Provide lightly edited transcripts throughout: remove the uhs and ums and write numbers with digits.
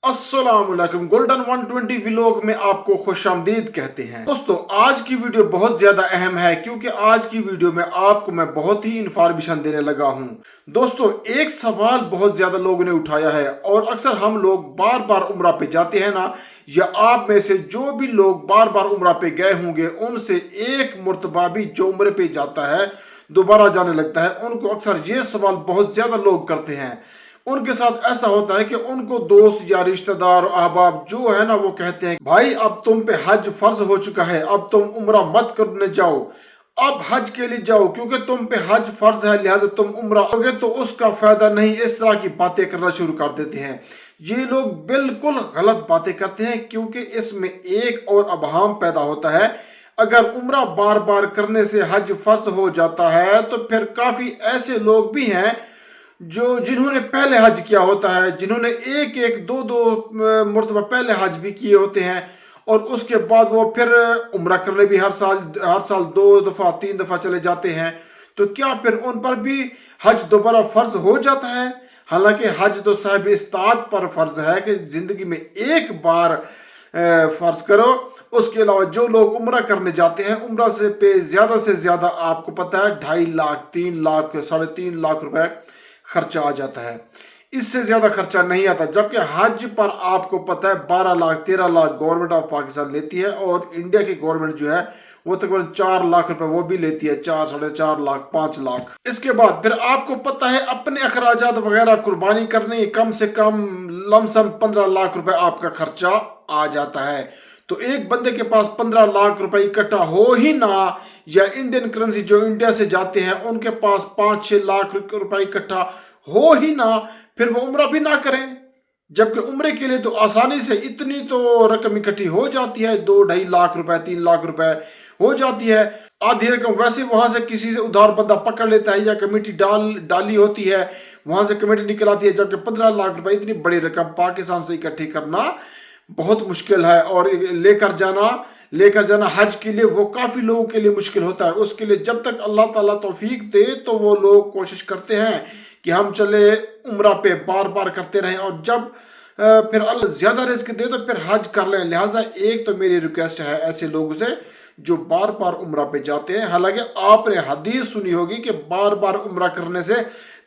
अस्सलाम वालेकुम। Golden 120 vlog में आपको खुशामदीद कहते हैं। दोस्तों, आज की वीडियो बहुत ज्यादा अहम है क्योंकि आज की वीडियो में आपको मैं बहुत ही इंफॉर्मेशन देने लगा हूं। दोस्तों, एक सवाल बहुत ज्यादा लोगों ने उठाया है और अक्सर हम लोग बार बार उम्रा पे जाते हैं ना, या आप में से जो भी लोग बार बार उम्रा पे गए होंगे उनसे एक मुर्तबा भी जो उम्रे पे जाता है दोबारा जाने लगता है, उनको अक्सर ये सवाल बहुत ज्यादा लोग करते हैं। उनके साथ ऐसा होता है कि उनको दोस्त या रिश्तेदार अहबाब जो है ना, वो कहते हैं भाई अब तुम पे हज फर्ज हो चुका है, अब तुम उम्रा मत करने जाओ, अब हज के लिए जाओ क्योंकि तुम पे हज फर्ज है, लिहाजा तुम उम्रा करोगे तो उसका फायदा नहीं। इस तरह की बातें करना शुरू कर देते हैं। ये लोग बिल्कुल गलत बातें करते हैं क्योंकि इसमें एक और अबहाम पैदा होता है। अगर उम्रा बार बार करने से हज फर्ज हो जाता है तो फिर काफी ऐसे लोग भी हैं जिन्होंने पहले हज किया होता है, जिन्होंने एक एक दो दो मुर्तबा पहले हज भी किए होते हैं और उसके बाद वो फिर उम्रा करने भी हर साल 2 दफा 3 दफा चले जाते हैं। तो क्या फिर उन पर भी हज दोबारा फर्ज हो जाता है? हालांकि हज तो साहिब इस्ताद पर फर्ज है कि जिंदगी में एक बार फर्ज करो। उसके अलावा जो लोग उम्रा करने जाते हैं, उम्रा से ज्यादा आपको पता है 2.5 लाख 3 लाख 3.5 लाख रुपए खर्चा आ जाता है। इससे ज्यादा खर्चा नहीं आता। जबकि हज पर आपको पता है 12 लाख 13 लाख गवर्नमेंट ऑफ पाकिस्तान लेती है और इंडिया की गवर्नमेंट जो है वो तकरीबन 4 लाख रुपए वो भी लेती है, 4 4.5 लाख 5 लाख। इसके बाद फिर आपको पता है अपने अखराजात वगैरह कुर्बानी करने कम से कम लमसम 15 लाख रुपए आपका खर्चा आ जाता है। तो एक बंदे के पास 15 लाख रुपए इकट्ठा हो ही ना, या इंडियन करेंसी जो इंडिया से जाते हैं उनके पास 5-6 लाख रुपए इकट्ठा हो ही ना, फिर वो उम्रा भी ना करें। जबकि उम्रे के लिए तो आसानी से इतनी तो रकम इकट्ठी हो जाती है, 2-2.5 लाख रुपए 3 लाख रुपए हो जाती है। आधी रकम वैसे वहां से किसी से उधार बंदा पकड़ लेता है या कमेटी डाली होती है, वहां से कमेटी निकल आती है। जबकि 15 लाख रुपए इतनी बड़ी रकम पाकिस्तान से इकट्ठी करना बहुत मुश्किल है और लेकर जाना हज के लिए वो काफी लोगों के लिए मुश्किल होता है। उसके लिए जब तक अल्लाह ताला तौफीक दे तो वो लोग कोशिश करते हैं कि हम चले उम्रा पे बार बार करते रहें, और जब फिर अल्लाह ज्यादा रिस्क दे तो फिर हज कर लें। लिहाजा एक तो मेरी रिक्वेस्ट है ऐसे लोगों से जो बार बार उम्रा पे जाते हैं। हालांकि आपने हदीस सुनी होगी कि बार बार उम्रा करने से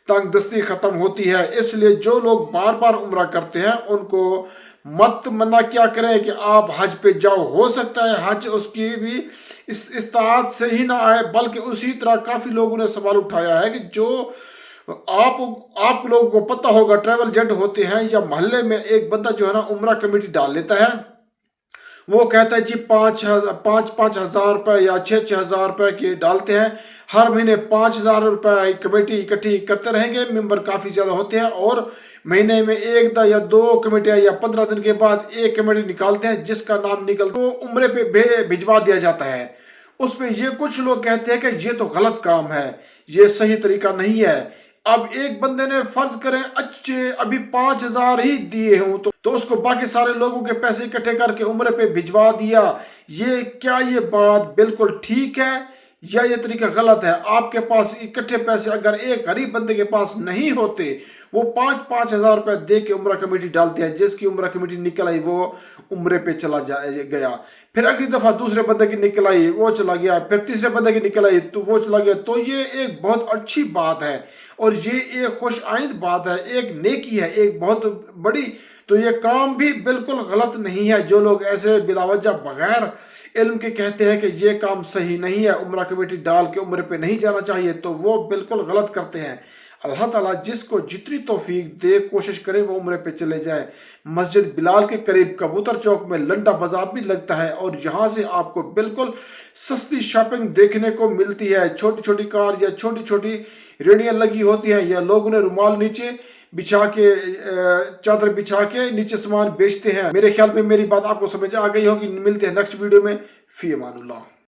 तंगदस्ती खत्म होती है, इसलिए जो लोग बार बार उम्रा करते हैं उनको मत मना क्या करें कि आप हज पे जाओ। हो सकता है हज उसकी भी इस इस्तात से ही ना आए, बल्कि उसी तरह काफी लोगों ने सवाल उठाया है कि जो आप लोगों को पता होगा ट्रैवल एजेंट होते हैं या मोहल्ले में एक बंदा जो है ना उम्रा कमेटी डाल लेता है, वो कहता है जी 5 हजार रुपए या 6 हजार रुपए के डालते हैं, हर महीने 5,000 रुपए कमेटी इकट्ठी करते रहेंगे। मेंबर काफी ज्यादा होते हैं और महीने में 1 या 2 कमेटियां या 15 दिन के बाद एक कमेटी निकालते हैं जिसका नाम निकल तो उम्रे पे भिजवा दिया जाता है। उस पे ये कुछ लोग कहते हैं कि ये तो गलत काम है, ये सही तरीका नहीं है। अब एक बंदे ने फर्ज करें अच्छे अभी 5,000 ही दिए हों तो उसको बाकी सारे लोगों के पैसे इकट्ठे करके उम्रे पे भिजवा दिया। ये बात बिल्कुल ठीक है या ये तरीका गलत है? आपके पास इकट्ठे पैसे अगर एक गरीब बंदे के पास नहीं होते, वो 5-5 हजार रुपए दे के उम्रा कमेटी डालते हैं, जिसकी उम्रा कमेटी निकल आई वो उम्रे पे चला गया, फिर अगली दफा दूसरे बंदे की निकल आई वो चला गया, फिर तीसरे बंदे की निकल आई तो वो चला गया। तो ये एक बहुत अच्छी बात है और ये एक खुश आइंद बात है, एक नेकी है, एक बहुत बड़ी। तो ये काम भी बिल्कुल गलत नहीं है। जो लोग ऐसे बिलावजह बगैर इल्म के कहते हैं कि ये काम सही नहीं है, उम्रा कमेटी डाल के उम्र पे नहीं जाना चाहिए, तो वो बिल्कुल गलत करते हैं। अल्लाह ताला जिसको जितनी तौफीक दे कोशिश करे वो उम्रे पे चले जाए। मस्जिद बिलाल के करीब कबूतर चौक में लंडा बाजार भी लगता है और यहाँ से आपको बिल्कुल सस्ती शॉपिंग देखने को मिलती है। छोटी छोटी कार या छोटी छोटी रेडियां लगी होती हैं या लोगों ने रुमाल नीचे बिछा के चादर बिछा के नीचे सामान बेचते हैं। मेरे ख्याल में मेरी बात आपको समझ आ गई होगी। मिलते हैं नेक्स्ट वीडियो में। फी अमानुल्लाह।